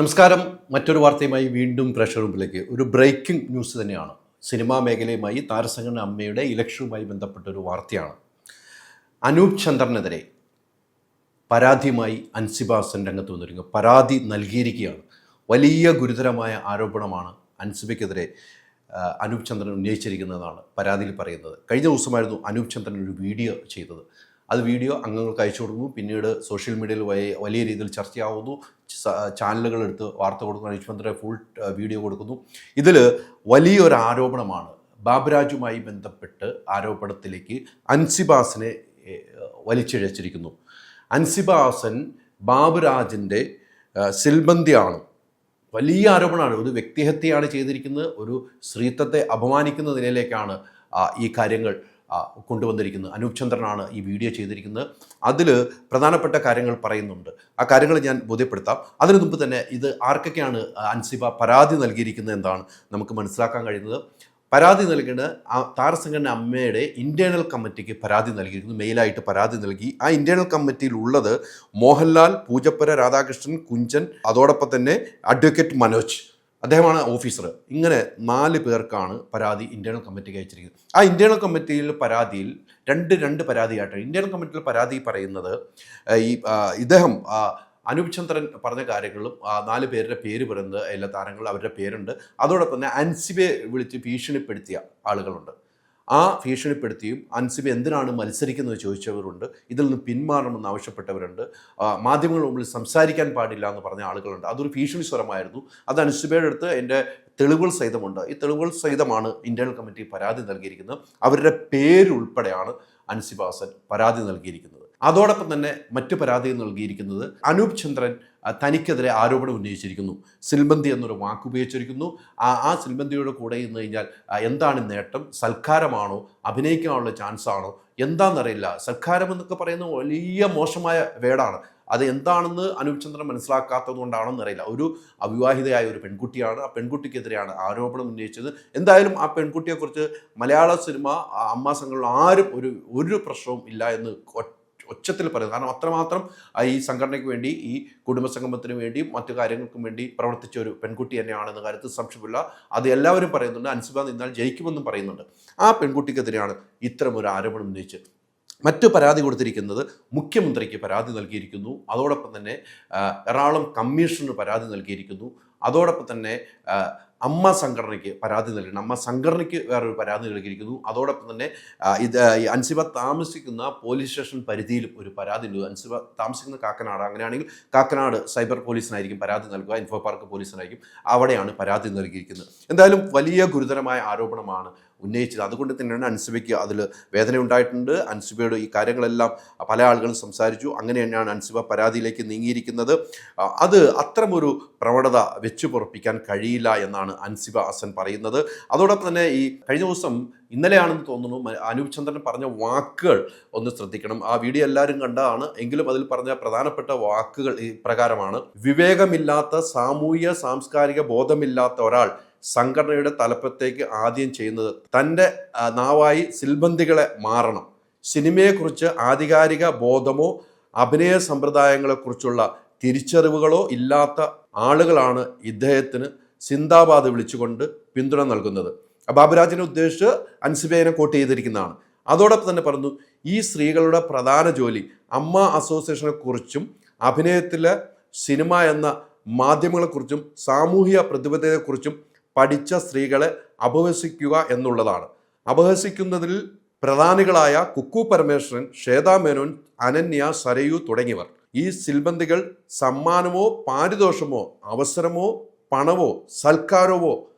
നമസ്കാരം. മറ്റൊരു വാർത്തയുമായി വീണ്ടും പ്രേക്ഷകർ മുമ്പിലേക്ക്. ഒരു ബ്രേക്കിംഗ് ന്യൂസ് തന്നെയാണ്. സിനിമാ മേഖലയുമായി താരസംഘടന അമ്മയുടെ ഇലക്ഷനുമായി ബന്ധപ്പെട്ട ഒരു വാർത്തയാണ്. അനൂപ് ചന്ദ്രനെതിരെ പരാതിയുമായി അൻസിബാസൻ രംഗത്ത് വന്നിരിക്കുന്നു. പരാതി നൽകിയിരിക്കുകയാണ്. വലിയ ഗുരുതരമായ ആരോപണമാണ് അൻസിബയ്ക്കെതിരെ അനൂപ് ചന്ദ്രൻ ഉന്നയിച്ചിരിക്കുന്നതാണ് പരാതിയിൽ പറയുന്നത്. കഴിഞ്ഞ ദിവസമായിരുന്നു അനൂപ് ചന്ദ്രൻ ഒരു വീഡിയോ ചെയ്തത്. അത് വീഡിയോ അംഗങ്ങൾക്ക് അയച്ചു കൊടുക്കുന്നു. പിന്നീട് സോഷ്യൽ മീഡിയയിൽ വലിയ രീതിയിൽ ചർച്ചയാവുന്നു. ചാനലുകളെടുത്ത് വാർത്ത കൊടുക്കുന്നു. അനൂപ് ചന്ദ്രൻ ഫുൾ വീഡിയോ കൊടുക്കുന്നു. ഇതിൽ വലിയൊരു ആരോപണമാണ്. ബാബുരാജുമായി ബന്ധപ്പെട്ട് ആരോപണത്തിലേക്ക് അൻസിബാസിനെ വലിച്ചിഴച്ചിരിക്കുന്നു. അൻസിബാസൻ ബാബുരാജിൻ്റെ സിൽബന്തിയാണ്. വലിയ ആരോപണമാണ്. ഒരു വ്യക്തിഹത്യയാണ് ചെയ്തിരിക്കുന്നത്. ഒരു സ്ത്രീത്വത്തെ അപമാനിക്കുന്ന നിലയിലേക്കാണ് ഈ കാര്യങ്ങൾ കൊണ്ടുവന്നിരിക്കുന്നത്. അനൂപ് ചന്ദ്രനാണ് ഈ വീഡിയോ ചെയ്തിരിക്കുന്നത്. അതിൽ പ്രധാനപ്പെട്ട കാര്യങ്ങൾ പറയുന്നുണ്ട്. ആ കാര്യങ്ങൾ ഞാൻ ബോധ്യപ്പെടുത്താം. അതിനു മുമ്പ് തന്നെ ഇത് ആർക്കൊക്കെയാണ് അൻസിബ പരാതി നൽകിയിരിക്കുന്നത് എന്താണ് നമുക്ക് മനസ്സിലാക്കാൻ കഴിയുന്നത്. പരാതി നൽകേണ്ട താരസംഘടന അമ്മയുടെ ഇൻറ്റേർണൽ കമ്മിറ്റിക്ക് പരാതി നൽകിയിരിക്കുന്നു. മെയിലായിട്ട് പരാതി നൽകി. ആ ഇൻറ്റേർണൽ കമ്മിറ്റിയിൽ ഉള്ളത് മോഹൻലാൽ, പൂജപ്പുര രാധാകൃഷ്ണൻ, കുഞ്ചൻ, അതോടൊപ്പം തന്നെ അഡ്വക്കേറ്റ് മനോജ്, അദ്ദേഹമാണ് ഓഫീസർ. ഇങ്ങനെ 4 പേർക്കാണ് പരാതി ഇൻറ്റേർണൽ കമ്മിറ്റിക്ക് അയച്ചിരിക്കുന്നത്. ആ ഇൻറ്റേർണൽ കമ്മിറ്റിയിൽ പരാതിയിൽ രണ്ട് പരാതിയായിട്ടാണ്. ഇൻറ്റേർണൽ കമ്മിറ്റിയിൽ പരാതി പറയുന്നത് ഇദ്ദേഹം അനൂപ് ചന്ദ്രൻ പറഞ്ഞ കാര്യങ്ങളും 4 പേരുടെ പേര് പറയുന്നത് എല്ലാ താരങ്ങളും അവരുടെ പേരുണ്ട്. അതോടൊപ്പം തന്നെ അൻസിബയെ വിളിച്ച് ഭീഷണിപ്പെടുത്തിയ ആളുകളുണ്ട്. ആ ഭീഷണിപ്പെടുത്തിയും അൻസിബ എന്തിനാണ് മത്സരിക്കുന്നത് ചോദിച്ചവരുണ്ട്. ഇതിൽ നിന്ന് പിന്മാറണമെന്ന് ആവശ്യപ്പെട്ടവരുണ്ട്. മാധ്യമങ്ങളുടെ മുമ്പിൽ സംസാരിക്കാൻ പാടില്ല എന്ന് പറഞ്ഞ ആളുകളുണ്ട്. അതൊരു ഭീഷണി സ്വരമായിരുന്നു. അത് അൻസിബയുടെ അടുത്ത് എൻ്റെ തെളിവുകൾ സഹിതമുണ്ട്. ഈ തെളിവുകൾ സഹിതമാണ് ഇൻറ്റേർണൽ കമ്മിറ്റി പരാതി നൽകിയിരിക്കുന്നത്. അവരുടെ പേരുൾപ്പെടെയാണ് അൻസിബാസൻ പരാതി നൽകിയിരിക്കുന്നത്. അതോടൊപ്പം തന്നെ മറ്റു പരാതി നൽകിയിരിക്കുന്നത് അനൂപ് ചന്ദ്രൻ തനിക്കെതിരെ ആരോപണം ഉന്നയിച്ചിരിക്കുന്നു. സിൽബന്തി എന്നൊരു വാക്ക് ഉപയോഗിച്ചിരിക്കുന്നു. ആ സിൽബന്തിയുടെ കൂടെ ഇന്ന് കഴിഞ്ഞാൽ എന്താണ് നേട്ടം? സൽക്കാരമാണോ? അഭിനയിക്കാനുള്ള ചാൻസ് ആണോ? എന്താണെന്നറിയില്ല. സൽക്കാരം എന്നൊക്കെ പറയുന്നത് വലിയ മോശമായ വേടാണ്. അത് എന്താണെന്ന് അനൂപ് ചന്ദ്രൻ മനസ്സിലാക്കാത്തത് കൊണ്ടാണെന്ന് അറിയില്ല. ഒരു അവിവാഹിതയായ ഒരു പെൺകുട്ടിയാണ്. ആ പെൺകുട്ടിക്കെതിരെയാണ് ആരോപണം ഉന്നയിച്ചത്. എന്തായാലും ആ പെൺകുട്ടിയെക്കുറിച്ച് മലയാള സിനിമ അമ്മ സംഘങ്ങളിൽ ആരും ഒരു പ്രശ്നവും ഇല്ല എന്ന് ഒച്ചത്തിൽ പറയുന്നത്. കാരണം അത്രമാത്രം ഈ സംഘടനയ്ക്ക് വേണ്ടി, ഈ കുടുംബസംഗമത്തിന് വേണ്ടിയും മറ്റു കാര്യങ്ങൾക്കും വേണ്ടി പ്രവർത്തിച്ച ഒരു പെൺകുട്ടി തന്നെയാണെന്ന കാര്യത്തിൽ സംശയമില്ല. അത് എല്ലാവരും പറയുന്നുണ്ട്. അൻസിബ നിന്നാൽ ജയിക്കുമെന്നും പറയുന്നുണ്ട്. ആ പെൺകുട്ടിക്കെതിരെയാണ് ഇത്തരമൊരു ആരോപണം ഉന്നയിച്ച് മറ്റു പരാതി കൊടുത്തിരിക്കുന്നത് മുഖ്യമന്ത്രിക്ക് പരാതി നൽകിയിരിക്കുന്നു. അതോടൊപ്പം തന്നെ എറണാകുളം കമ്മീഷണർ പരാതി നൽകിയിരിക്കുന്നു. അതോടൊപ്പം തന്നെ അമ്മ സംഘടനയ്ക്ക് പരാതി നൽകണം. അമ്മ സംഘടനയ്ക്ക് വേറൊരു പരാതി നൽകിയിരിക്കുന്നു. അതോടൊപ്പം തന്നെ അൻസിബ താമസിക്കുന്ന പോലീസ് സ്റ്റേഷൻ പരിധിയിലും ഒരു പരാതി ഉണ്ട്. അൻസിബ താമസിക്കുന്ന കാക്കനാട്. അങ്ങനെയാണെങ്കിൽ കാക്കനാട് സൈബർ പോലീസിനായിരിക്കും പരാതി നൽകുക, ഇൻഫോ പാർക്ക് പോലീസിനായിരിക്കും. അവിടെയാണ് പരാതി നൽകിയിരിക്കുന്നത്. എന്തായാലും വലിയ ഗുരുതരമായ ആരോപണമാണ് ഉന്നയിച്ചത്. അതുകൊണ്ട് തന്നെയാണ് അൻസിബയ്ക്ക് അതിൽ വേദന ഉണ്ടായിട്ടുണ്ട്. അൻസിബയോട് ഈ കാര്യങ്ങളെല്ലാം പല ആളുകളും സംസാരിച്ചു. അങ്ങനെ തന്നെയാണ് അൻസിബ പരാതിയിലേക്ക് നീങ്ങിയിരിക്കുന്നത്. അത് അത്തരമൊരു പ്രവണത വെച്ചു പൊറപ്പിക്കാൻ കഴിയില്ല എന്നാണ് അൻസിബ ഹസൻ പറയുന്നത്. അതോടൊപ്പം തന്നെ ഈ കഴിഞ്ഞ ദിവസം, ഇന്നലെയാണെന്ന് തോന്നുന്നു, അനൂപ് ചന്ദ്രൻ പറഞ്ഞ വാക്കുകൾ ഒന്ന് ശ്രദ്ധിക്കണം. ആ വീഡിയോ എല്ലാവരും കണ്ടതാണ്. എങ്കിലും അതിൽ പറഞ്ഞ പ്രധാനപ്പെട്ട വാക്കുകൾ ഈ പ്രകാരമാണ്: വിവേകമില്ലാത്ത, സാമൂഹ്യ സാംസ്കാരിക ബോധമില്ലാത്ത ഒരാൾ സംഘടനയുടെ തലപ്പത്തേക്ക് ആദ്യം ചെയ്യുന്നത് തൻ്റെ നാവായി സിൽബന്തികളെ മാറണം. സിനിമയെക്കുറിച്ച് ആധികാരിക ബോധമോ അഭിനയ സമ്പ്രദായങ്ങളെക്കുറിച്ചുള്ള തിരിച്ചറിവുകളോ ഇല്ലാത്ത ആളുകളാണ് ഇദ്ദേഹത്തിന് സിന്ദാബാദ് വിളിച്ചുകൊണ്ട് പിന്തുണ നൽകുന്നത്. ബാബുരാജിനെ ഉദ്ദേശിച്ച് അൻസിബയെ കോട്ട് ചെയ്തിരിക്കുന്നതാണ്. അതോടൊപ്പം തന്നെ പറഞ്ഞു, ഈ സ്ത്രീകളുടെ പ്രധാന ജോലി അമ്മ അസോസിയേഷനെ കുറിച്ചും അഭിനയത്തിലെ സിനിമ എന്ന മാധ്യമങ്ങളെക്കുറിച്ചും സാമൂഹിക പ്രതിബദ്ധതയെക്കുറിച്ചും പഠിച്ച സ്ത്രീകളെ അപഹസിക്കുക എന്നുള്ളതാണ്. അപഹസിക്കുന്നതിൽ പ്രധാനികളായ കുക്കു പരമേശ്വരൻ, ശ്വേതാ മേനോൻ, അനന്യ, സരയു തുടങ്ങിയവർ. ഈ സിൽബന്തികൾ സമ്മാനമോ പാരിതോഷമോ അവസരമോ പണമോ സൽക്കാരമോ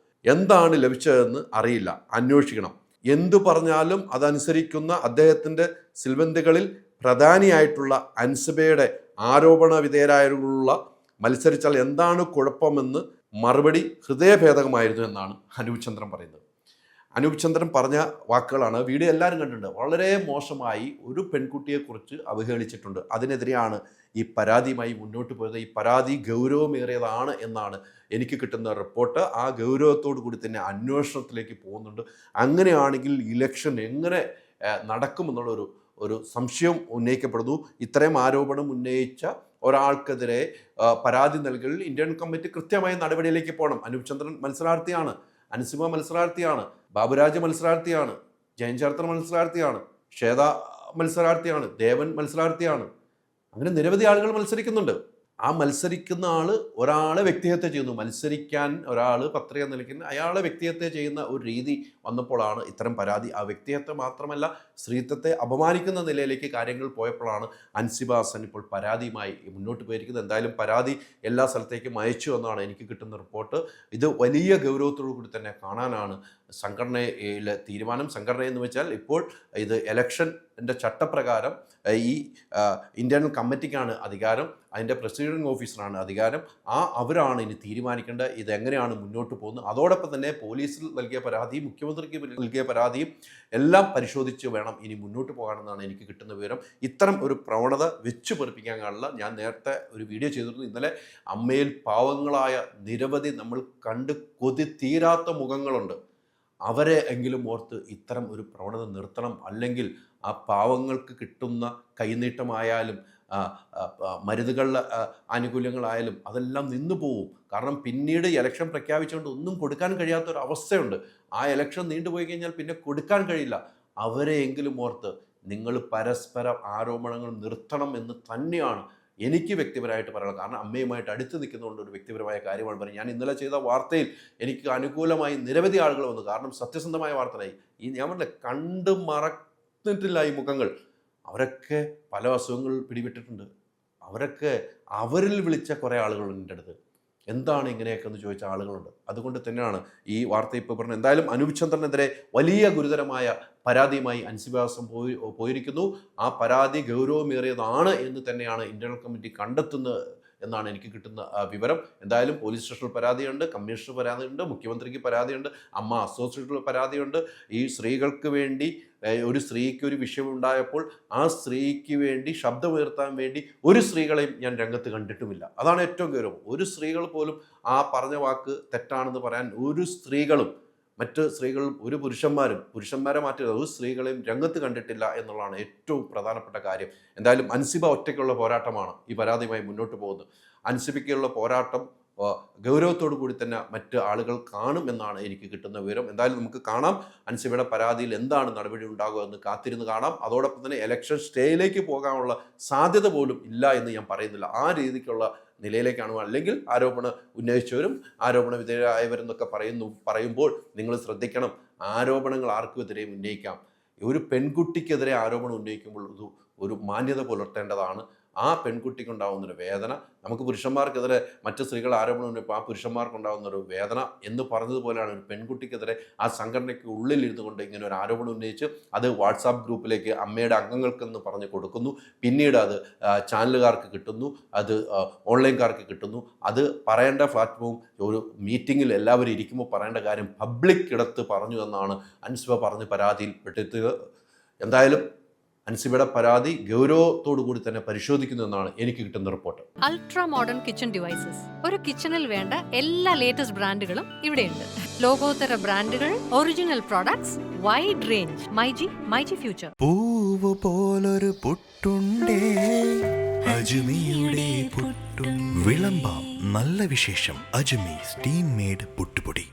എന്താണ് ലഭിച്ചതെന്ന് അറിയില്ല. അന്വേഷിക്കണം. എന്തു പറഞ്ഞാലും അതനുസരിക്കുന്ന അദ്ദേഹത്തിൻ്റെ സിൽബന്തികളിൽ പ്രധാനിയായിട്ടുള്ള അൻസിബയുടെ ആരോപണ വിധേയരായുള്ള മത്സരിച്ചാൽ എന്താണ് കുഴപ്പമെന്ന് മറുപടി ഹൃദയഭേദകമായിരുന്നു എന്നാണ് അനൂപ് ചന്ദ്രൻ പറയുന്നത്. അനൂപ് ചന്ദ്രൻ പറഞ്ഞ വാക്കുകളാണ്. വീഡിയോ എല്ലാവരും കണ്ടിട്ടുണ്ട്. വളരെ മോശമായി ഒരു പെൺകുട്ടിയെക്കുറിച്ച് അവഹേളിച്ചിട്ടുണ്ട്. അതിനെതിരെയാണ് ഈ പരാതിയുമായി മുന്നോട്ട് പോയത്. ഈ പരാതി ഗൗരവമേറിയതാണ് എന്നാണ് എനിക്ക് കിട്ടുന്ന റിപ്പോർട്ട്. ആ ഗൗരവത്തോടു കൂടി തന്നെ അന്വേഷണത്തിലേക്ക് പോകുന്നുണ്ട്. അങ്ങനെയാണെങ്കിൽ ഇലക്ഷൻ എങ്ങനെ നടക്കുമെന്നുള്ളൊരു സംശയം ഉന്നയിക്കപ്പെടുന്നു. ഇത്രയും ആരോപണം ഉന്നയിച്ച ഒരാൾക്കെതിരെ പരാതി നൽകലിൽ ഇന്ത്യൻ കമ്മിറ്റി കൃത്യമായ നടപടിയിലേക്ക് പോകണം. അനൂപ് ചന്ദ്രൻ മത്സരാർത്ഥിയാണ്, അൻസിബ മത്സരാർത്ഥിയാണ്, ബാബുരാജ് മത്സരാർത്ഥിയാണ്, ജയൻ ചേർത്തല മത്സരാർത്ഥിയാണ്, ശ്വേത മത്സരാർത്ഥിയാണ്, ദേവൻ മത്സരാർത്ഥിയാണ്. അങ്ങനെ നിരവധി ആളുകൾ മത്സരിക്കുന്നുണ്ട്. ആ മത്സരിക്കുന്ന ആൾ ഒരാളെ വ്യക്തിഹത്യ ചെയ്യുന്നു. മത്സരിക്കാൻ ഒരാൾ പത്രിക നൽകുന്ന അയാളെ വ്യക്തിഹത്യ ചെയ്യുന്ന ഒരു രീതി വന്നപ്പോഴാണ് ഇത്തരം പരാതി. ആ വ്യക്തിഹത്യ മാത്രമല്ല, സ്ത്രീത്വത്തെ അപമാനിക്കുന്ന നിലയിലേക്ക് കാര്യങ്ങൾ പോയപ്പോഴാണ് അൻസിബ ഹസൻ ഇപ്പോൾ പരാതിയുമായി മുന്നോട്ട് പോയിരിക്കുന്നത്. എന്തായാലും പരാതി എല്ലാ സ്ഥലത്തേക്കും അയച്ചു എന്നാണ് എനിക്ക് കിട്ടുന്ന റിപ്പോർട്ട്. ഇത് വലിയ ഗൗരവത്തോടു കൂടി തന്നെ കാണാനാണ് സംഘടനയിലെ തീരുമാനം. സംഘടന എന്ന് വെച്ചാൽ ഇപ്പോൾ ഇത് ഇലക്ഷൻ്റെ ചട്ടപ്രകാരം ഈ ഇന്ത്യൻ കമ്മിറ്റിക്കാണ് അധികാരം, അതിൻ്റെ പ്രസിഡിംഗ് ഓഫീസറാണ് അധികാരം. അവരാണ് ഇനി തീരുമാനിക്കേണ്ടത് ഇതെങ്ങനെയാണ് മുന്നോട്ട് പോകുന്നത്. അതോടൊപ്പം തന്നെ പോലീസിൽ നൽകിയ പരാതിയും മുഖ്യമന്ത്രിക്ക് നൽകിയ പരാതിയും എല്ലാം പരിശോധിച്ച് വേണം ഇനി മുന്നോട്ട് പോകാനെന്നാണ് എനിക്ക് കിട്ടുന്ന വിവരം. ഇത്തരം ഒരു പ്രവണത വെച്ച് പൊറിപ്പിക്കാൻ കാണില്ല. ഞാൻ നേരത്തെ ഒരു വീഡിയോ ചെയ്തിരുന്നു. ഇന്നലെ അമ്മയിൽ പാവങ്ങളായ നിരവധി നമ്മൾ കണ്ട് കൊതി തീരാത്ത മുഖങ്ങളുണ്ട്. അവരെ എങ്കിലും ഓർത്ത് ഇത്തരം ഒരു പ്രവണത നിർത്തണം. അല്ലെങ്കിൽ ആ പാവങ്ങൾക്ക് കിട്ടുന്ന കൈനീട്ടമായാലും മരുന്നുകളുടെ ആനുകൂല്യങ്ങളായാലും അതെല്ലാം നിന്നു പോവും. കാരണം പിന്നീട് ഇലക്ഷൻ പ്രഖ്യാപിച്ചുകൊണ്ട് ഒന്നും കൊടുക്കാൻ കഴിയാത്തൊരവസ്ഥയുണ്ട്. ആ ഇലക്ഷൻ നീണ്ടുപോയി കഴിഞ്ഞാൽ പിന്നെ കൊടുക്കാൻ കഴിയില്ല. അവരെയെങ്കിലും ഓർത്ത് നിങ്ങൾ പരസ്പരം ആരോപണങ്ങൾ നിർത്തണം എന്ന് തന്നെയാണ് എനിക്ക് വ്യക്തിപരമായിട്ട് പറയുന്നത്. കാരണം അമ്മയുമായിട്ട് അടുത്ത് നിൽക്കുന്നതുകൊണ്ട് ഒരു വ്യക്തിപരമായ കാര്യമാണ് പറയുന്നത്. ഞാൻ ഇന്നലെ ചെയ്ത വാർത്തയിൽ എനിക്ക് അനുകൂലമായി നിരവധി ആളുകൾ വന്നു. കാരണം സത്യസന്ധമായ വാർത്തയായി. ഞാൻ പറഞ്ഞില്ല, കണ്ട് മറന്നിട്ടില്ല ഈ മുഖങ്ങൾ. അവരൊക്കെ പല അസുഖങ്ങൾ പിടിപെട്ടിട്ടുണ്ട്. അവരൊക്കെ അവരിൽ വിളിച്ച കുറേ ആളുകളുണ്ട് എൻ്റെ അടുത്ത്. എന്താണ് ഇങ്ങനെയൊക്കെ എന്ന് ചോദിച്ച ആളുകളുണ്ട്. അതുകൊണ്ട് തന്നെയാണ് ഈ വാർത്ത ഇപ്പോൾ പറഞ്ഞത്. എന്തായാലും അനൂപ് ചന്ദ്രനെതിരെ വലിയ ഗുരുതരമായ പരാതിയുമായി അൻസിബ ഹസൻ പോയിരിക്കുന്നു. ആ പരാതി ഗൗരവമേറിയതാണ് എന്ന് തന്നെയാണ് ഇന്റേണൽ കമ്മിറ്റി കണ്ടെത്തുന്നത് എന്നാണ് എനിക്ക് കിട്ടുന്ന വിവരം. എന്തായാലും പോലീസ് സ്റ്റേഷനിൽ പരാതിയുണ്ട്, കമ്മീഷണർ പരാതിയുണ്ട്, മുഖ്യമന്ത്രിക്ക് പരാതിയുണ്ട്, അമ്മ അസോസിയേഷനിൽ പരാതിയുണ്ട്. ഈ സ്ത്രീകൾക്ക് വേണ്ടി ഒരു സ്ത്രീക്ക് ഒരു വിഷയമുണ്ടായപ്പോൾ ആ സ്ത്രീക്ക് വേണ്ടി ശബ്ദമുയർത്താൻ വേണ്ടി ഒരു സ്ത്രീകളെയും ഞാൻ രംഗത്ത് കണ്ടിട്ടുമില്ല. അതാണ് ഏറ്റവും ഗൗരവം. ഒരു സ്ത്രീകൾ പോലും ആ പറഞ്ഞ വാക്ക് തെറ്റാണെന്ന് പറയാൻ ഒരു സ്ത്രീകളും മറ്റ് സ്ത്രീകളും ഒരു പുരുഷന്മാരെ മാറ്റി ഒരു സ്ത്രീകളെയും രംഗത്ത് കണ്ടിട്ടില്ല എന്നുള്ളതാണ് ഏറ്റവും പ്രധാനപ്പെട്ട കാര്യം. എന്തായാലും അൻസിബ ഒറ്റയ്ക്കുള്ള പോരാട്ടമാണ് ഈ പരാതിയുമായി മുന്നോട്ട് പോകുന്നത്. അൻസിബയ്ക്കുള്ള പോരാട്ടം ഗൗരവത്തോടു കൂടി തന്നെ മറ്റ് ആളുകൾ കാണും എന്നാണ് എനിക്ക് കിട്ടുന്ന വിവരം. എന്തായാലും നമുക്ക് കാണാം അൻസിബയുടെ പരാതിയിൽ എന്താണ് നടപടി ഉണ്ടാകുക എന്ന് കാത്തിരുന്ന് കാണാം. അതോടൊപ്പം തന്നെ ഇലക്ഷൻ സ്റ്റേയിലേക്ക് പോകാനുള്ള സാധ്യത പോലും ഇല്ല എന്ന് ഞാൻ പറയുന്നില്ല. ആ രീതിക്കുള്ള നിലയിലേക്കാണ്. അല്ലെങ്കിൽ ആരോപണം ഉന്നയിച്ചവരും ആരോപണ വിധേയരായവരെന്നൊക്കെ പറയുമ്പോൾ നിങ്ങൾ ശ്രദ്ധിക്കണം, ആരോപണങ്ങൾ ആർക്കുമെതിരെയും ഉന്നയിക്കാം. ഒരു പെൺകുട്ടിക്കെതിരെ ആരോപണം ഉന്നയിക്കുമ്പോൾ ഒരു മാന്യത പുലർത്തേണ്ടതാണ്. ആ പെൺകുട്ടിക്കുണ്ടാകുന്നൊരു വേദന, നമുക്ക് പുരുഷന്മാർക്കെതിരെ മറ്റ് സ്ത്രീകൾ ആരോപണം ഉന്നയിപ്പോൾ ആ പുരുഷന്മാർക്കുണ്ടാകുന്നൊരു വേദന എന്ന് പറഞ്ഞതുപോലെയാണ് ഒരു പെൺകുട്ടിക്കെതിരെ ആ സംഘടനയ്ക്ക് ഉള്ളിലിരുന്നു കൊണ്ട് ഇങ്ങനെ ഒരു ആരോപണം ഉന്നയിച്ച് അത് വാട്സാപ്പ് ഗ്രൂപ്പിലേക്ക് അമ്മയുടെ അംഗങ്ങൾക്കെന്ന് പറഞ്ഞ് കൊടുക്കുന്നു. പിന്നീട് അത് ചാനലുകാർക്ക് കിട്ടുന്നു, അത് ഓൺലൈൻകാർക്ക് കിട്ടുന്നു. അത് പറയേണ്ട പ്ലാറ്റ്ഫോം ഒരു മീറ്റിങ്ങിൽ എല്ലാവരും ഇരിക്കുമ്പോൾ പറയേണ്ട കാര്യം പബ്ലിക് ഇടത്ത് പറഞ്ഞു എന്നാണ് അൻസിബ പറഞ്ഞ് പരാതിയിൽ പെട്ടെത്തുക. എന്തായാലും അൻസിബയുടെ പരാതി ഗൗരവത്തോടു കൂടി തന്നെ പരിശോധിക്കുന്നു എന്നാണ് എനിക്ക് കിട്ടുന്ന report. Ultra modern kitchen devices, ഒരു കിച്ചണിൽ വേണ്ട എല്ലാ ലേറ്റസ്റ്റ് ബ്രാൻഡുകളും ഇവിടെയുണ്ട്. ലോകോത്തര ബ്രാൻഡുകൾ, original products, wide range. MyG future. പൂവ് പോലൊരു പുട്ടുണ്ടേ അജ്മിയുടെ പുട്ടും. വിളമ്പാം നല്ല വിശേഷം. അജ്മി സ്റ്റീം മെയ്ഡ് പുട്ടുപൊടി.